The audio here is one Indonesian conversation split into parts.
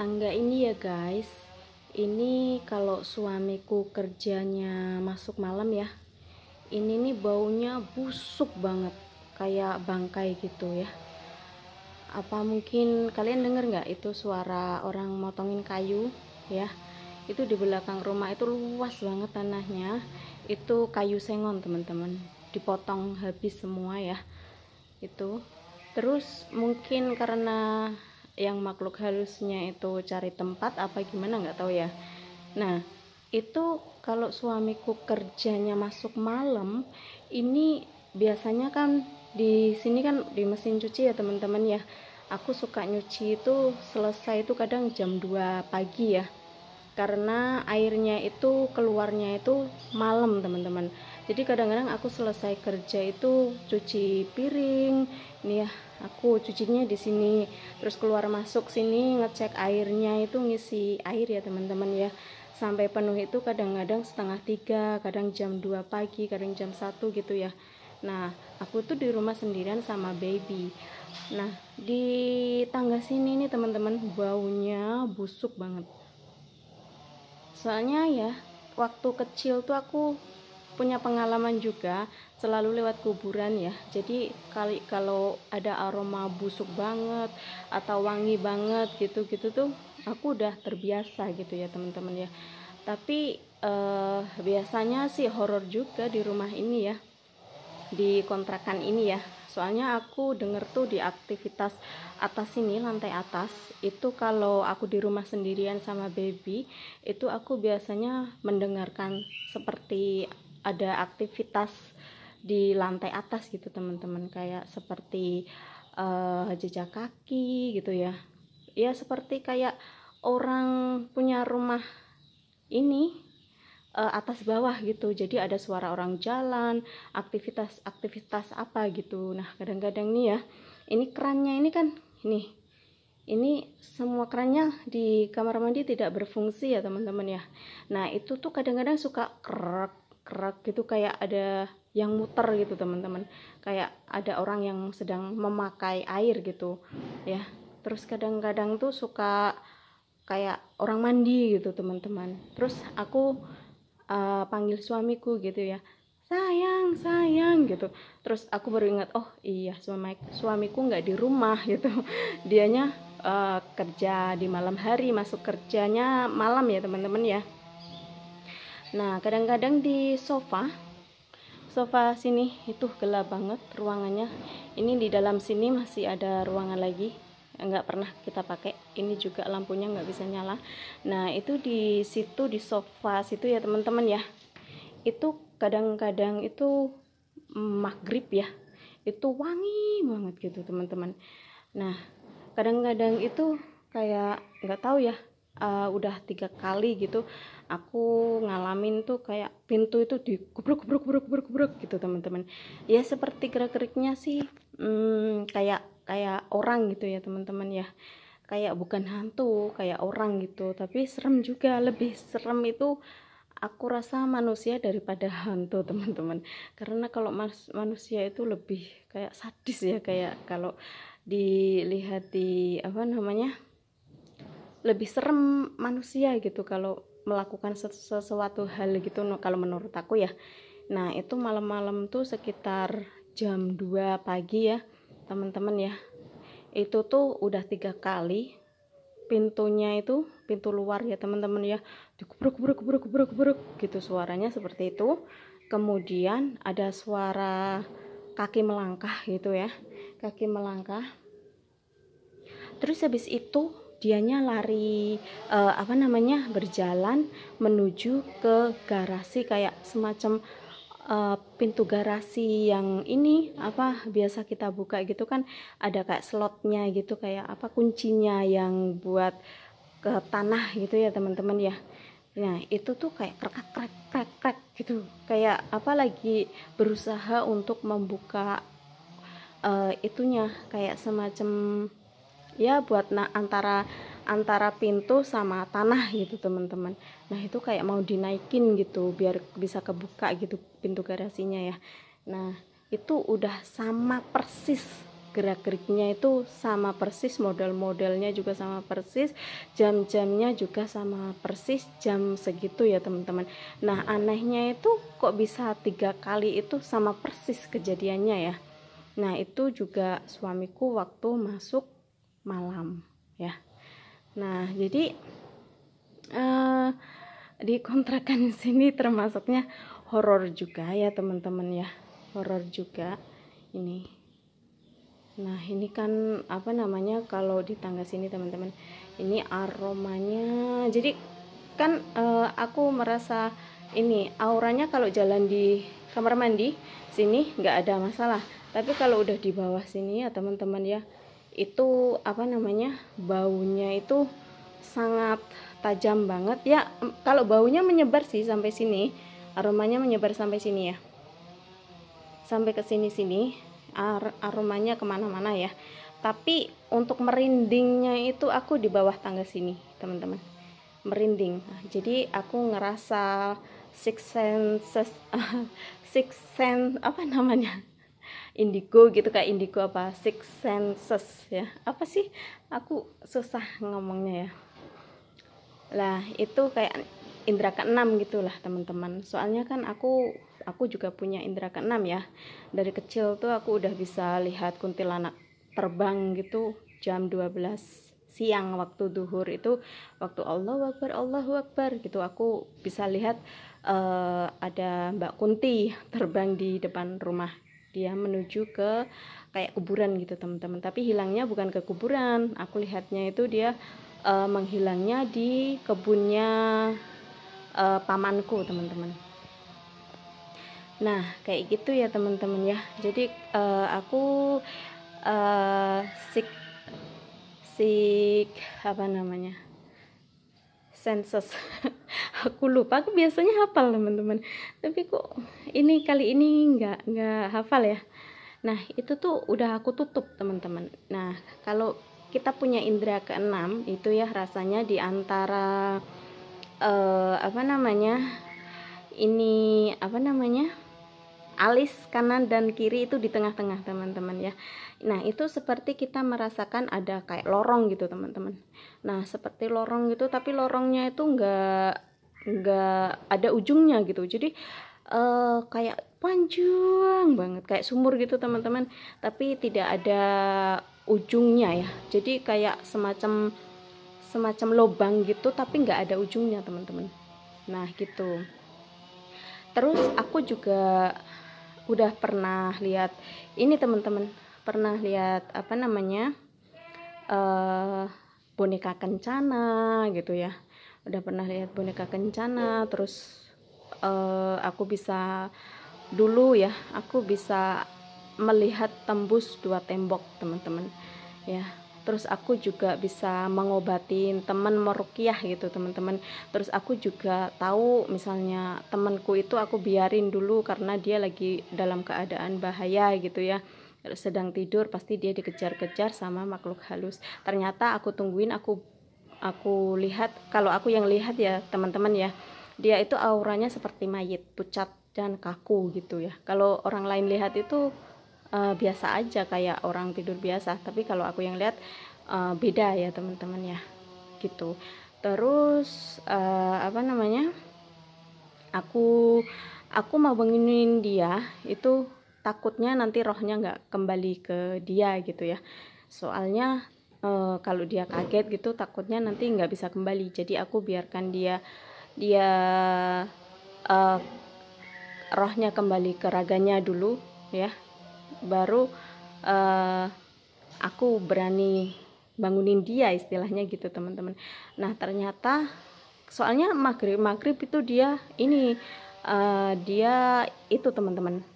Tangga ini ya guys, ini kalau suamiku kerjanya masuk malam ya, ini nih baunya busuk banget kayak bangkai gitu ya. Apa mungkin kalian denger nggak itu suara orang motongin kayu ya? Itu di belakang rumah itu luas banget tanahnya, itu kayu sengon teman-teman, dipotong habis semua ya itu. Terus mungkin karena yang makhluk halusnya itu cari tempat apa gimana nggak tahu ya. Nah itu kalau suamiku kerjanya masuk malam ini biasanya kan di sini kan di mesin cuci ya teman-teman ya, aku suka nyuci itu selesai itu kadang jam 2 pagi ya, karena airnya itu keluarnya itu malam teman-teman. Jadi kadang-kadang aku selesai kerja itu cuci piring nih ya, aku cucinya di sini, terus keluar masuk sini ngecek airnya itu ngisi air ya teman-teman ya, sampai penuh itu kadang-kadang setengah 3, kadang jam 2 pagi, kadang jam 1 gitu ya. Nah aku tuh di rumah sendirian sama baby. Nah di tangga sini nih teman-teman baunya busuk banget. Soalnya ya waktu kecil tuh aku punya pengalaman juga selalu lewat kuburan ya, jadi kalau ada aroma busuk banget atau wangi banget gitu-gitu tuh aku udah terbiasa gitu ya teman-teman ya. Tapi biasanya sih horor juga di rumah ini ya, di kontrakan ini ya. Soalnya aku denger tuh di aktivitas atas sini, lantai atas itu, kalau aku di rumah sendirian sama baby itu aku biasanya mendengarkan seperti ada aktivitas di lantai atas gitu teman-teman, kayak seperti jejak kaki gitu ya. Ya seperti kayak orang punya rumah ini atas bawah gitu, jadi ada suara orang jalan, aktivitas apa gitu. Nah kadang-kadang nih ya, ini kerannya ini kan ini semua kerannya di kamar mandi tidak berfungsi ya teman-teman ya. Nah itu tuh kadang-kadang suka krek krek gitu, kayak ada yang muter gitu teman-teman, kayak ada orang yang sedang memakai air gitu ya. Terus kadang-kadang tuh suka kayak orang mandi gitu teman-teman. Terus aku panggil suamiku gitu ya, sayang sayang gitu. Terus aku baru ingat, oh iya suamiku nggak di rumah gitu. Dianya kerja di malam hari, masuk kerjanya malam ya teman-teman ya. Nah kadang-kadang di sofa sini itu gelap banget ruangannya. Ini di dalam sini masih ada ruangan lagi, nggak pernah kita pakai, ini juga lampunya nggak bisa nyala. Nah itu di situ, di sofa situ ya teman-teman ya, itu kadang-kadang itu maghrib ya, itu wangi banget gitu teman-teman. Nah kadang-kadang itu kayak nggak tahu ya, udah 3 kali gitu aku ngalamin tuh kayak pintu itu digubruk gitu teman-teman. Ya seperti gerak-geriknya sih kayak kayak orang gitu ya teman-teman ya, kayak bukan hantu, kayak orang gitu, tapi serem juga. Lebih serem itu aku rasa manusia daripada hantu teman-teman, karena kalau manusia itu lebih kayak sadis ya, kayak kalau dilihat di apa namanya, lebih serem manusia gitu kalau melakukan sesuatu hal gitu kalau menurut aku ya. Nah itu malam-malam tuh sekitar jam 2 pagi ya teman-teman ya, itu tuh udah 3 kali pintunya itu, pintu luar ya teman-teman ya, dikubruk gitu, suaranya seperti itu. Kemudian ada suara kaki melangkah gitu ya, kaki melangkah. Terus habis itu dianya lari apa namanya, berjalan menuju ke garasi, kayak semacam pintu garasi yang ini apa biasa kita buka gitu kan, ada kayak slotnya gitu, kayak apa kuncinya yang buat ke tanah gitu ya teman-teman ya. Nah itu tuh kayak krek gitu, kayak apa lagi berusaha untuk membuka itunya, kayak semacam ya buat antara pintu sama tanah gitu teman-teman. Nah itu kayak mau dinaikin gitu biar bisa kebuka gitu pintu garasinya ya. Nah itu udah sama persis gerak-geriknya itu sama persis, model-modelnya juga sama persis, jam-jamnya juga sama persis, jam segitu ya teman-teman. Nah anehnya itu kok bisa 3 kali itu sama persis kejadiannya ya. Nah itu juga suamiku waktu masuk malam ya. Nah jadi di kontrakan sini termasuknya horor juga ya teman-teman ya, horor juga ini. Nah ini kan apa namanya, kalau di tangga sini teman-teman, ini aromanya, jadi kan aku merasa ini auranya kalau jalan di kamar mandi sini nggak ada masalah, tapi kalau udah di bawah sini ya teman-teman ya, itu apa namanya, baunya itu sangat tajam banget ya. Kalau baunya menyebar sih sampai sini, aromanya menyebar sampai sini ya, sampai ke sini-sini, aromanya kemana-mana ya. Tapi untuk merindingnya itu aku di bawah tangga sini teman-teman, merinding. Nah, jadi aku ngerasa six senses six sense apa namanya, indigo gitu, kayak indigo apa six senses ya, apa sih, aku susah ngomongnya ya. Lah itu kayak indra keenam gitulah teman-teman. Soalnya kan aku juga punya indra keenam ya. Dari kecil tuh aku udah bisa lihat kuntilanak terbang gitu jam 12 siang waktu duhur itu, waktu Allahu Akbar gitu, aku bisa lihat ada Mbak Kunti terbang di depan rumah. Dia menuju ke kayak kuburan gitu teman-teman, tapi hilangnya bukan ke kuburan, aku lihatnya itu dia menghilangnya di kebunnya pamanku teman-teman. Nah kayak gitu ya teman-teman ya. Jadi aku apa namanya, senses aku lupa, aku biasanya hafal teman-teman, tapi kok ini kali ini nggak hafal ya. Nah itu tuh udah aku tutup teman-teman. Nah kalau kita punya indera keenam itu ya, rasanya di antara apa namanya, ini apa namanya, alis kanan dan kiri itu di tengah-tengah teman-teman ya. Nah itu seperti kita merasakan ada kayak lorong gitu teman-teman. Nah seperti lorong gitu, tapi lorongnya itu nggak ada ujungnya gitu, jadi kayak panjang banget kayak sumur gitu teman-teman, tapi tidak ada ujungnya ya, jadi kayak semacam lubang gitu tapi nggak ada ujungnya teman-teman. Nah gitu. Terus aku juga udah pernah lihat ini teman-teman, pernah lihat apa namanya, boneka kencana gitu ya, udah pernah lihat boneka kencana. Terus aku bisa dulu ya, aku bisa melihat tembus 2 tembok teman-teman ya. Terus aku juga bisa mengobatin teman meruqyah gitu teman-teman. Terus aku juga tahu misalnya temanku itu aku biarin dulu karena dia lagi dalam keadaan bahaya gitu ya, sedang tidur, pasti dia dikejar-kejar sama makhluk halus. Ternyata aku tungguin, aku lihat, kalau aku yang lihat ya teman-teman ya, dia itu auranya seperti mayit, pucat dan kaku gitu ya. Kalau orang lain lihat itu biasa aja kayak orang tidur biasa, tapi kalau aku yang lihat beda ya teman-teman ya gitu. Terus apa namanya, aku mau bangunin dia itu takutnya nanti rohnya nggak kembali ke dia gitu ya. Soalnya kalau dia kaget gitu takutnya nanti nggak bisa kembali, jadi aku biarkan dia rohnya kembali ke raganya dulu ya, baru aku berani bangunin dia istilahnya gitu teman-teman. Nah ternyata soalnya maghrib itu dia ini dia itu teman-teman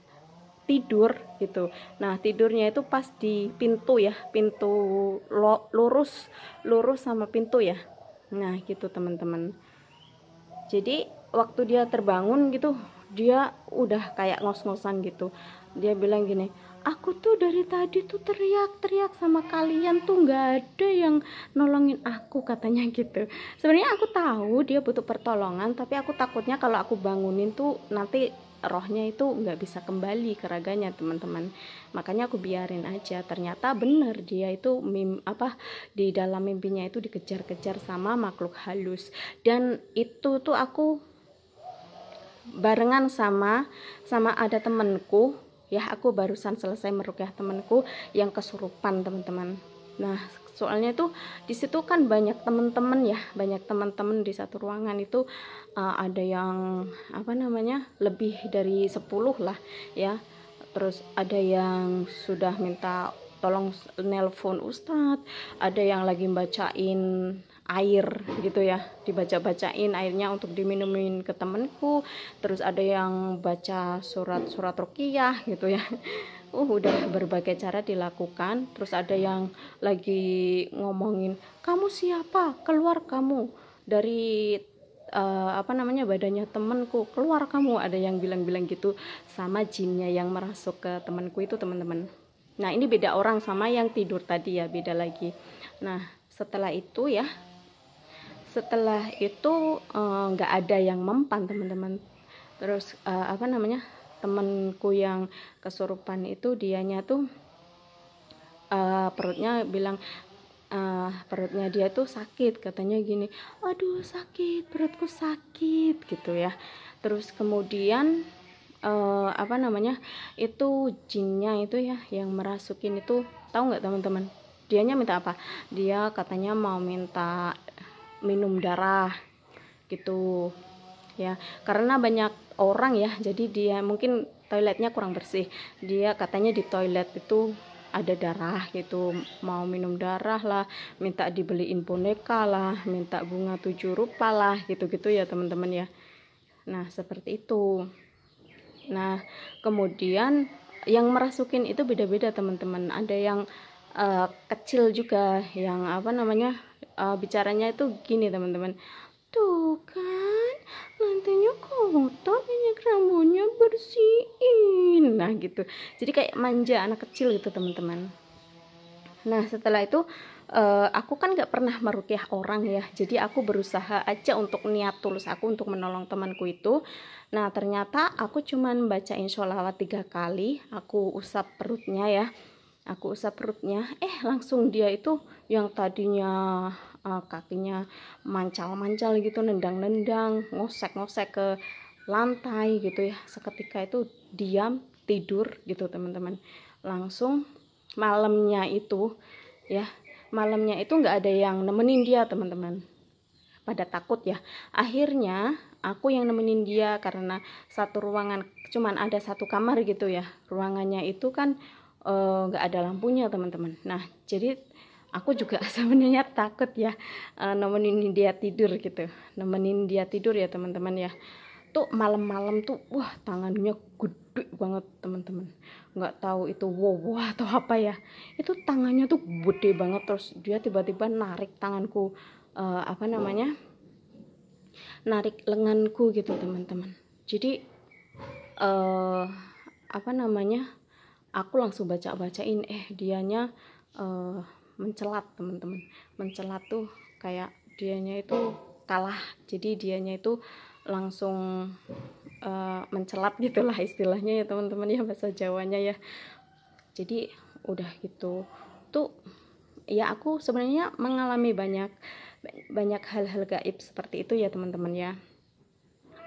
tidur gitu. Nah tidurnya itu pas di pintu ya, pintu lurus sama pintu ya. Nah gitu teman-teman. Jadi waktu dia terbangun gitu, dia udah kayak ngos-ngosan gitu. Dia bilang gini, aku tuh dari tadi tuh teriak-teriak sama kalian tuh nggak ada yang nolongin aku, katanya gitu. Sebenarnya aku tahu dia butuh pertolongan, tapi aku takutnya kalau aku bangunin tuh nanti rohnya itu nggak bisa kembali ke raganya teman-teman. Makanya aku biarin aja. Ternyata bener dia itu di dalam mimpinya itu dikejar-kejar sama makhluk halus. Dan itu tuh aku barengan sama ada temenku ya. Aku barusan selesai meruqyah temenku yang kesurupan teman-teman. Nah soalnya tuh di situ kan banyak teman-teman ya, banyak teman-teman di satu ruangan itu, ada yang lebih dari 10 lah ya. Terus ada yang sudah minta tolong nelpon ustadz, ada yang lagi bacain air gitu ya, dibaca-bacain airnya untuk diminumin ke temenku. Terus ada yang baca surat ruqyah gitu ya. Udah berbagai cara dilakukan. Terus ada yang lagi ngomongin, kamu siapa, keluar kamu dari badannya temanku, keluar kamu, ada yang bilang-bilang gitu sama jinnya yang merasuk ke temanku itu teman-teman. Nah ini beda orang sama yang tidur tadi ya, beda lagi. Nah setelah itu nggak ada yang mempan teman-teman. Terus temanku yang kesurupan itu dianya tuh perutnya dia tuh sakit, katanya gini, aduh sakit, perutku sakit gitu ya. Terus kemudian itu jinnya itu ya yang merasukin itu, tahu nggak teman-teman, dianya minta apa? Dia katanya mau minta minum darah gitu ya, karena banyak orang ya, jadi dia mungkin toiletnya kurang bersih. Dia katanya di toilet itu ada darah gitu, mau minum darah lah, minta dibeliin boneka lah, minta bunga 7 rupa lah, gitu-gitu ya teman-teman ya. Nah seperti itu. Nah kemudian yang merasukin itu beda-beda teman-teman. Ada yang kecil juga, yang bicaranya itu gini teman-teman, tuh kan lantainya kotor, minyak rambutnya bersihin, nah gitu. Jadi kayak manja anak kecil gitu teman-teman. Nah setelah itu aku kan gak pernah meruqyah orang ya, jadi aku berusaha aja untuk niat tulus aku untuk menolong temanku itu. Nah ternyata aku cuman bacain sholawat 3 kali, aku usap perutnya, langsung dia itu yang tadinya kakinya mancal-mancal gitu, nendang-nendang, ngosek-ngosek ke lantai gitu ya, seketika itu diam, tidur gitu teman-teman. Langsung malamnya itu nggak ada yang nemenin dia teman-teman, pada takut ya. Akhirnya aku yang nemenin dia, karena satu ruangan cuman ada satu kamar gitu ya, ruangannya itu kan nggak ada lampunya teman-teman. Nah jadi aku juga sebenarnya takut ya, nemenin dia tidur ya teman-teman ya. Tuh malam-malam tuh wah tangannya gede banget teman-teman, nggak tahu itu wow atau apa ya, itu tangannya tuh gede banget. Terus dia tiba-tiba narik tanganku, narik lenganku gitu teman-teman. Jadi aku langsung bacain, dianya mencelat teman-teman. Mencelat tuh kayak dianya itu kalah, jadi dianya itu langsung mencelat gitulah istilahnya ya teman-teman ya, bahasa Jawanya ya. Jadi udah gitu tuh ya, aku sebenarnya mengalami banyak hal-hal gaib seperti itu ya teman-teman ya.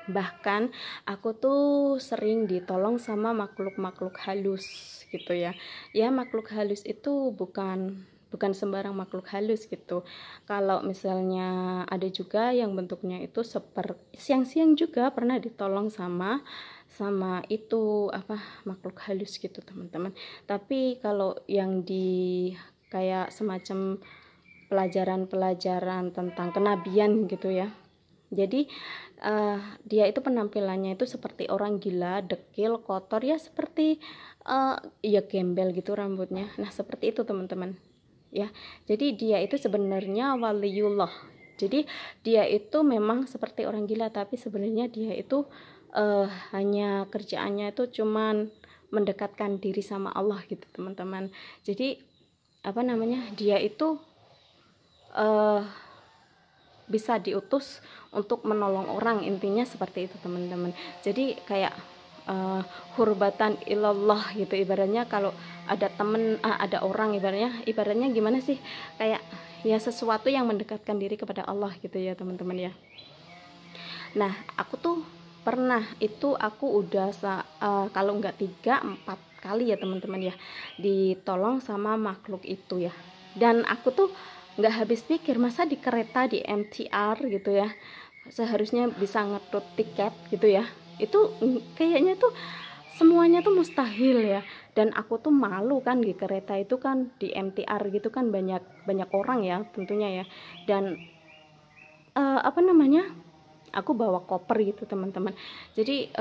Bahkan aku tuh sering ditolong sama makhluk-makhluk halus gitu ya. Ya makhluk halus itu bukan sembarang makhluk halus gitu. Kalau misalnya ada juga yang bentuknya itu seperti siang-siang juga pernah ditolong sama itu makhluk halus gitu teman-teman. Tapi kalau yang di kayak semacam pelajaran tentang kenabian gitu ya, jadi dia itu penampilannya itu seperti orang gila, dekil, kotor ya, seperti ya gembel gitu rambutnya. Nah seperti itu teman-teman ya. Jadi dia itu sebenarnya waliullah. Jadi dia itu memang seperti orang gila, tapi sebenarnya dia itu hanya kerjaannya itu cuman mendekatkan diri sama Allah gitu teman-teman. Jadi dia itu bisa diutus untuk menolong orang, intinya seperti itu teman-teman. Jadi kayak hurbatan ilallah gitu. Ibaratnya kalau ada temen, ada orang, ibaratnya gimana sih, kayak ya sesuatu yang mendekatkan diri kepada Allah gitu ya teman-teman ya. Nah aku tuh pernah itu, aku udah kalau nggak 3-4 kali ya teman-teman ya, ditolong sama makhluk itu ya. Dan aku tuh nggak habis pikir, masa di kereta, di MTR gitu ya, seharusnya bisa ngetut tiket gitu ya, itu kayaknya tuh semuanya tuh mustahil ya. Dan aku tuh malu kan, di kereta itu kan, di MTR gitu kan banyak banyak orang ya tentunya ya. Dan apa namanya, aku bawa koper gitu teman-teman. Jadi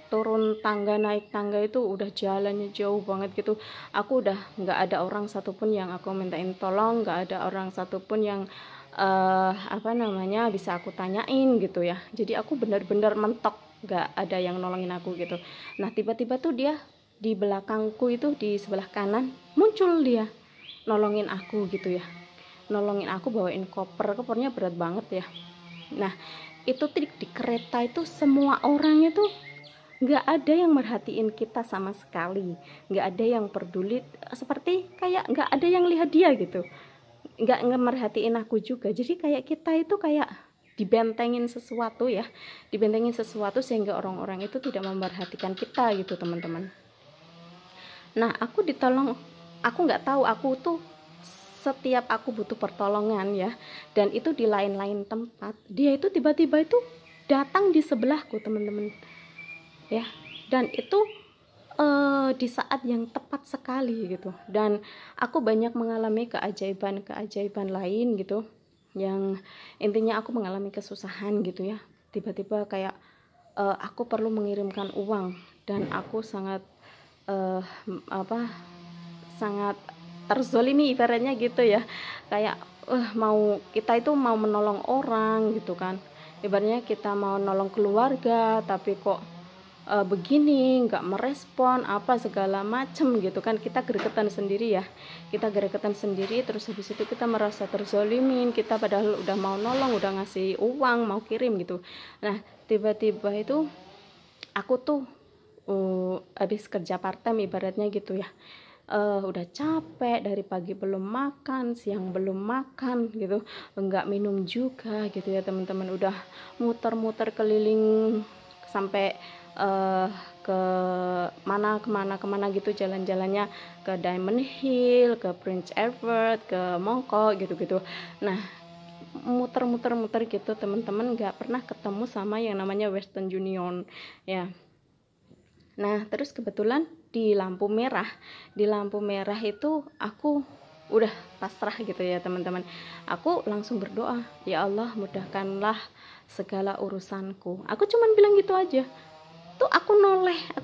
turun tangga, naik tangga itu udah jalannya jauh banget gitu. Aku udah nggak ada orang satupun yang aku mintain tolong, nggak ada orang satupun yang apa namanya bisa aku tanyain gitu ya. Jadi aku benar-benar mentok, nggak ada yang nolongin aku gitu. Nah tiba-tiba tuh dia di belakangku itu, di sebelah kanan muncul dia nolongin aku gitu ya, nolongin aku bawain kopernya berat banget ya. Nah itu di kereta itu semua orang itu nggak ada yang merhatiin kita sama sekali, nggak ada yang peduli, seperti kayak nggak ada yang lihat dia gitu, nggak merhatiin aku juga. Jadi kayak kita itu kayak dibentengin sesuatu ya, dibentengin sesuatu sehingga orang-orang itu tidak memperhatikan kita gitu teman-teman. Nah aku ditolong, aku nggak tahu, aku tuh setiap aku butuh pertolongan ya, dan itu di lain-lain tempat, dia itu tiba-tiba itu datang di sebelahku teman-teman ya. Dan itu di saat yang tepat sekali gitu. Dan aku banyak mengalami keajaiban lain gitu, yang intinya aku mengalami kesusahan gitu ya. Tiba-tiba kayak aku perlu mengirimkan uang, dan aku sangat apa, sangat terzolimi ibaratnya gitu ya. Kayak kita itu mau menolong orang gitu kan, ibaratnya kita mau nolong keluarga, tapi kok begini, nggak merespon apa segala macem gitu kan. Kita gregetan sendiri ya, kita gregetan sendiri. Terus habis itu kita merasa terzolimin, kita padahal udah mau nolong, udah ngasih uang, mau kirim gitu. Nah tiba-tiba itu aku tuh habis kerja part time ibaratnya gitu ya, udah capek, dari pagi belum makan, siang belum makan gitu, enggak minum juga gitu ya teman-teman. Udah muter-muter keliling sampai ke kemana gitu jalan-jalannya, ke Diamond Hill, ke Prince Edward, ke Mongkok gitu-gitu. Nah muter-muter gitu teman-teman, nggak pernah ketemu sama yang namanya Western Union ya. Nah terus kebetulan di lampu merah itu aku udah pasrah gitu ya teman-teman. Aku langsung berdoa, ya Allah mudahkanlah segala urusanku. Aku cuman bilang gitu aja. Tuh aku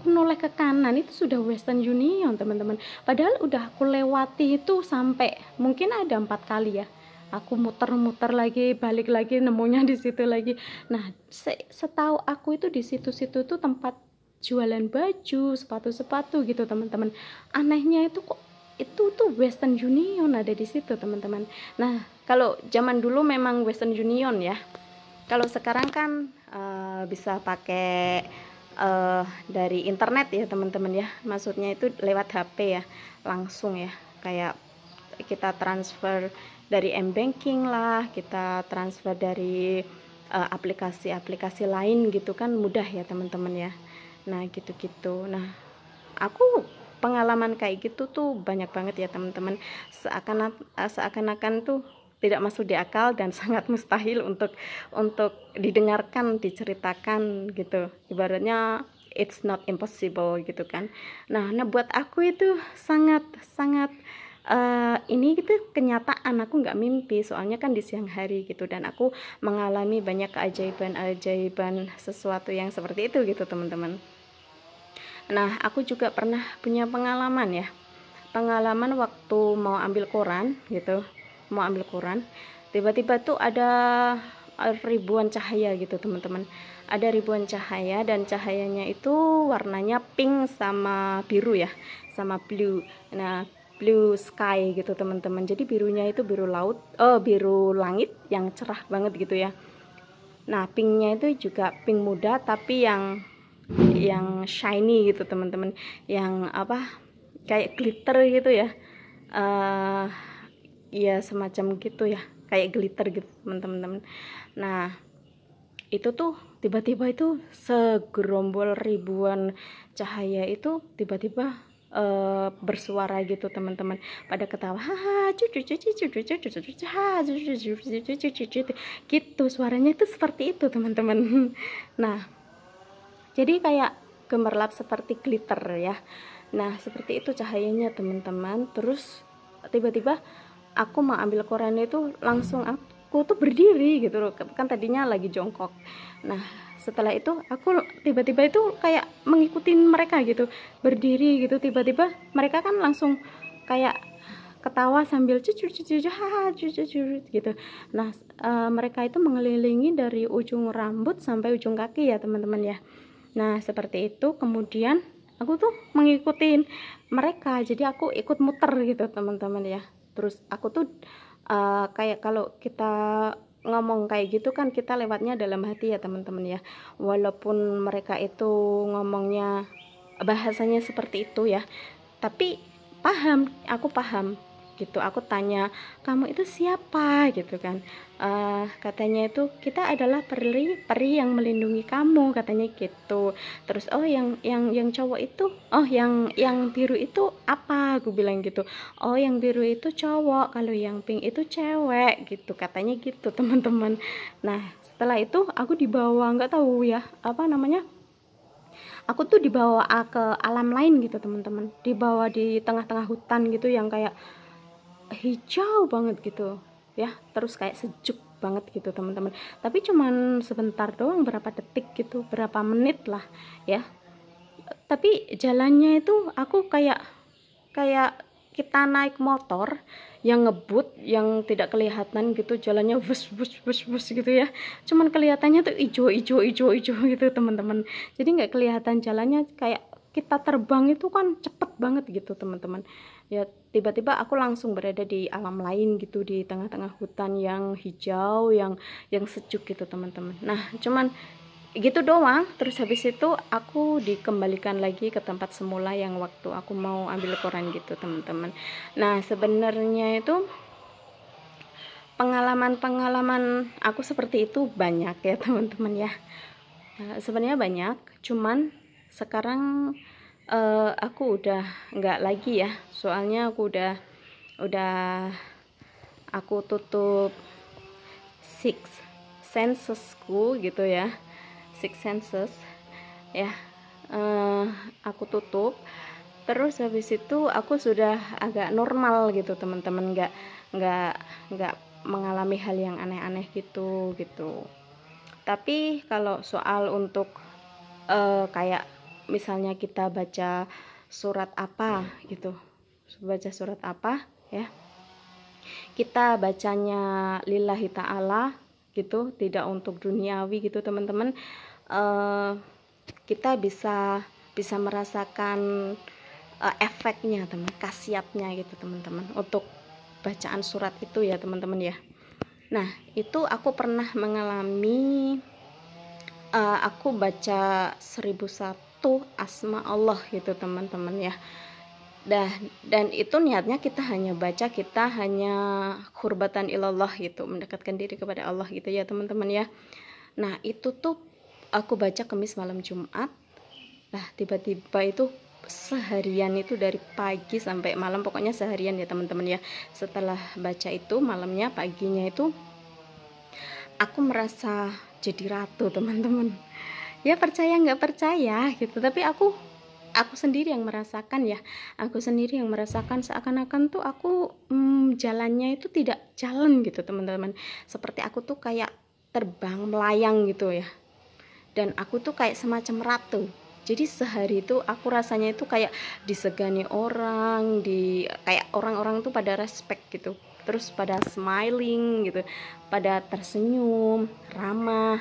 noleh ke kanan, itu sudah Western Union teman-teman. Padahal udah aku lewati itu sampai mungkin ada 4 kali ya. Aku muter-muter lagi, balik lagi, nemunya di situ lagi. Nah setahu aku itu di situ-situ tuh tempat jualan baju, sepatu-sepatu gitu teman-teman. Anehnya itu kok itu tuh Western Union ada di situ teman-teman. Nah kalau zaman dulu memang Western Union ya. Kalau sekarang kan bisa pakai dari internet ya teman-teman ya. Maksudnya itu lewat HP ya, langsung ya. Kayak kita transfer dari M-Banking lah, kita transfer dari aplikasi-aplikasi lain gitu kan, mudah ya teman-teman ya. Nah gitu-gitu. Nah aku pengalaman kayak gitu tuh banyak banget ya teman-teman. Seakan-akan tuh tidak masuk di akal dan sangat mustahil untuk didengarkan, diceritakan gitu. Ibaratnya it's not impossible gitu kan. Nah buat aku itu sangat ini gitu kenyataan, aku nggak mimpi, soalnya kan di siang hari gitu, dan aku mengalami banyak keajaiban sesuatu yang seperti itu gitu teman-teman. Nah aku juga pernah punya pengalaman waktu mau ambil koran gitu, tiba-tiba tuh ada ribuan cahaya gitu teman-teman. Ada ribuan cahaya, dan cahayanya itu warnanya pink sama biru ya, sama blue. Nah blue sky gitu teman-teman. Jadi birunya itu biru laut, biru langit yang cerah banget gitu ya. Nah pinknya itu juga pink muda, tapi yang yang shiny gitu teman-teman, yang apa, kayak glitter gitu ya, ya semacam gitu ya, kayak glitter gitu teman-teman. Nah itu tuh tiba-tiba itu segerombol ribuan cahaya itu tiba-tiba bersuara gitu teman-teman, pada ketawa haha gitu, suaranya itu seperti itu teman-teman. Nah jadi kayak gemerlap seperti glitter ya. Nah seperti itu cahayanya teman-teman. Terus tiba-tiba aku mau ambil korannya itu langsung aku tuh berdiri gitu loh, kan tadinya lagi jongkok. Nah setelah itu aku tiba-tiba itu kayak mengikuti mereka gitu, berdiri gitu, tiba-tiba mereka kan langsung kayak ketawa sambil cucu gitu. Nah mereka itu mengelilingi dari ujung rambut sampai ujung kaki ya teman-teman ya. Nah seperti itu, kemudian aku tuh mengikuti mereka, jadi aku ikut muter gitu teman-teman ya. Terus aku tuh kayak kalau kita ngomong kayak gitu kan kita lewatnya dalam hati ya teman-teman ya, walaupun mereka itu ngomongnya bahasanya seperti itu ya, tapi aku paham gitu. Aku tanya, kamu itu siapa gitu kan. Katanya itu kita adalah peri yang melindungi kamu katanya gitu. Terus oh yang cowok itu, oh yang biru itu apa, aku bilang gitu. Oh yang biru itu cowok, kalau yang pink itu cewek gitu katanya gitu teman-teman. Nah setelah itu aku dibawa, nggak tahu ya apa namanya, aku tuh dibawa ke alam lain gitu teman-teman, dibawa di tengah-tengah hutan gitu yang kayak hijau banget gitu ya, terus kayak sejuk banget gitu teman-teman, tapi cuman sebentar doang, berapa detik gitu, berapa menit lah ya. Tapi jalannya itu aku kayak kayak kita naik motor yang ngebut, yang tidak kelihatan gitu, jalannya bus bus bus bus gitu ya, cuman kelihatannya tuh ijo gitu teman-teman, jadi nggak kelihatan jalannya, kayak kita terbang itu kan cepet banget gitu teman-teman ya. Tiba-tiba aku langsung berada di alam lain gitu, di tengah-tengah hutan yang hijau, yang sejuk gitu teman-teman. Nah cuman gitu doang. Terus habis itu aku dikembalikan lagi ke tempat semula yang waktu aku mau ambil koran gitu teman-teman. Nah sebenarnya itu pengalaman aku seperti itu banyak ya teman-teman ya. Sebenarnya banyak, cuman sekarang aku udah nggak lagi ya, soalnya udah aku tutup six sensesku gitu ya, six senses ya. Aku tutup, terus habis itu aku sudah agak normal gitu teman-teman, nggak mengalami hal yang aneh-aneh gitu. Tapi kalau soal untuk kayak misalnya kita baca surat apa gitu, baca surat apa ya, kita bacanya lillahi ta'ala gitu, tidak untuk duniawi gitu teman-teman. Kita bisa merasakan efeknya teman, khasiatnya gitu teman-teman, untuk bacaan surat itu ya teman-teman ya. Nah itu aku pernah mengalami, aku baca 1001 asma Allah gitu teman-teman ya. Dan itu niatnya kita hanya baca, kita hanya qurbatan ilallah gitu, mendekatkan diri kepada Allah gitu ya teman-teman ya. Nah itu tuh aku baca Kamis malam Jumat. Nah tiba-tiba itu seharian itu, dari pagi sampai malam, pokoknya seharian ya teman-teman ya. Setelah baca itu malamnya, paginya itu aku merasa jadi ratu teman-teman ya, percaya nggak percaya gitu, tapi aku sendiri yang merasakan ya, aku sendiri yang merasakan seakan-akan tuh aku jalannya itu tidak jalan gitu teman-teman, seperti aku tuh kayak terbang melayang gitu ya, dan aku tuh kayak semacam ratu. Jadi sehari itu aku rasanya itu kayak disegani orang, kayak orang-orang tuh pada respect gitu, terus pada smiling gitu, pada tersenyum ramah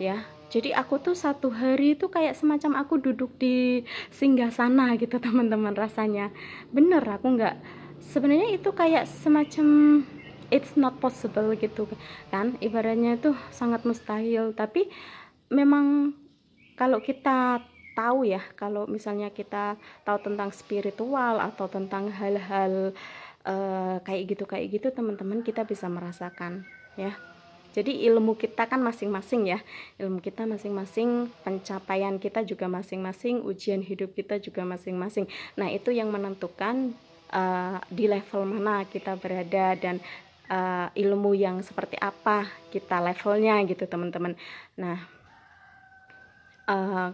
ya. Jadi aku tuh satu hari itu kayak semacam aku duduk di singgasana gitu teman-teman, rasanya bener. Aku nggak, sebenarnya itu kayak semacam it's not possible gitu kan, ibaratnya itu sangat mustahil, tapi memang kalau kita tahu ya, kalau misalnya kita tahu tentang spiritual atau tentang hal-hal kayak gitu teman-teman, kita bisa merasakan ya. Jadi ilmu kita kan masing-masing ya, ilmu kita masing-masing, pencapaian kita juga masing-masing, ujian hidup kita juga masing-masing. Nah itu yang menentukan di level mana kita berada dan ilmu yang seperti apa kita levelnya gitu teman-teman. Nah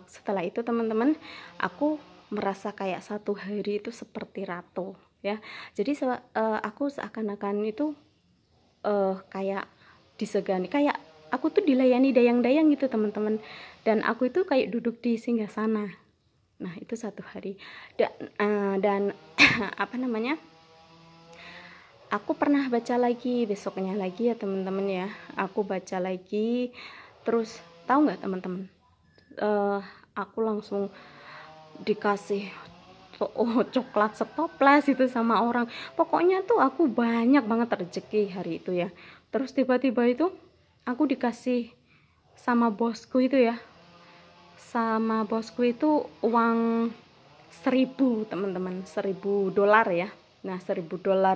setelah itu teman-teman, aku merasa kayak satu hari itu seperti ratu ya. Jadi aku seakan-akan itu kayak disegani, kayak aku tuh dilayani dayang-dayang gitu teman-teman, dan aku itu kayak duduk di singgasana. Nah itu satu hari dan apa namanya, aku pernah baca lagi besoknya lagi ya teman-teman ya, aku baca lagi, terus tahu nggak teman-teman, aku langsung dikasih coklat setoples itu sama orang. Pokoknya tuh aku banyak banget rezeki hari itu ya. Terus tiba-tiba itu aku dikasih sama bosku itu ya, sama bosku itu uang 1.000 teman-teman, $1.000 ya. Nah $1.000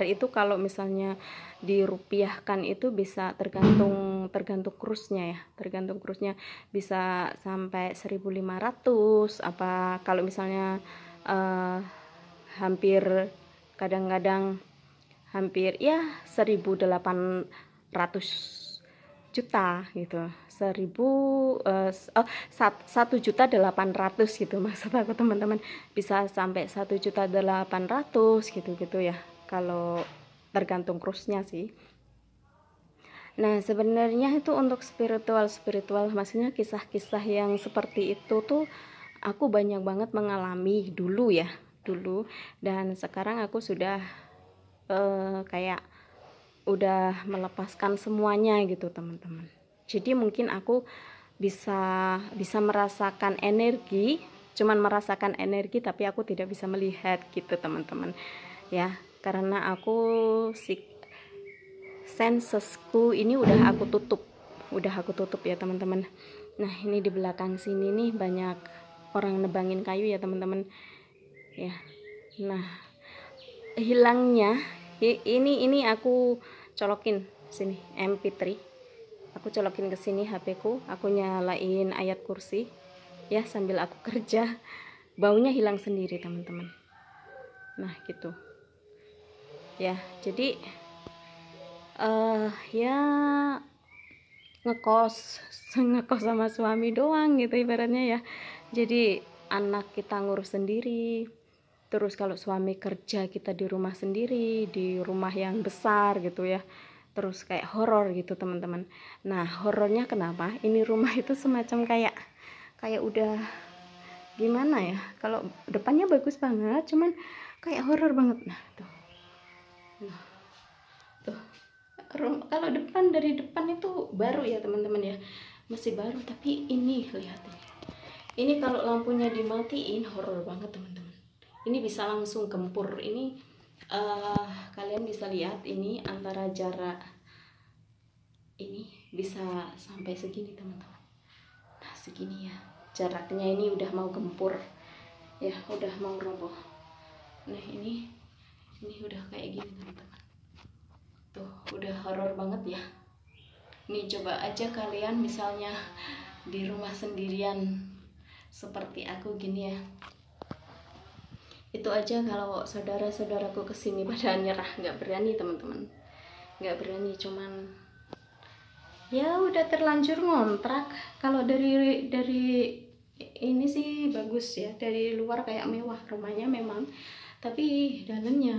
itu kalau misalnya dirupiahkan itu bisa tergantung kursnya ya, tergantung kursnya, bisa sampai 1.500 apa, kalau misalnya hampir kadang-kadang hampir ya 1.800 juta gitu, 1.800.000 gitu maksud aku teman-teman, bisa sampai 1.800.000 gitu ya, kalau tergantung kursnya sih. Nah sebenarnya itu untuk spiritual maksudnya kisah-kisah yang seperti itu tuh aku banyak banget mengalami dulu ya, dan sekarang aku sudah kayak udah melepaskan semuanya gitu teman-teman. Jadi mungkin aku bisa merasakan energi, cuman merasakan energi, tapi aku tidak bisa melihat gitu teman-teman ya, karena aku sensesku ini udah aku tutup ya teman-teman. Nah ini di belakang sini nih banyak orang nebangin kayu ya teman-teman ya. Nah hilangnya ini aku colokin sini MP3, aku colokin ke sini HP ku, aku nyalain ayat kursi ya sambil aku kerja, baunya hilang sendiri teman-teman. Nah gitu ya, jadi ya ngekos sama suami doang gitu ibaratnya ya. Jadi anak kita ngurus sendiri, terus kalau suami kerja kita di rumah sendiri, di rumah yang besar gitu ya. Terus kayak horor gitu teman-teman. Nah horornya kenapa, ini rumah itu semacam kayak udah gimana ya, kalau depannya bagus banget cuman kayak horor banget. Nah tuh kalau depan, dari depan itu baru ya teman-teman ya, masih baru, tapi ini lihat ini kalau lampunya dimatiin horor banget teman-teman. Ini bisa langsung gempur. Ini kalian bisa lihat ini antara jarak ini bisa sampai segini teman-teman. Nah segini ya jaraknya, ini udah mau gempur ya, udah mau roboh. Nah ini udah kayak gini teman-teman, tuh udah horor banget ya. Nih coba aja kalian misalnya di rumah sendirian seperti aku gini ya, itu aja kalau saudara-saudaraku kesini pada nyerah, nggak berani teman-teman, nggak berani, cuman ya udah terlanjur ngontrak. Kalau dari ini sih bagus ya, dari luar kayak mewah rumahnya memang, tapi dalamnya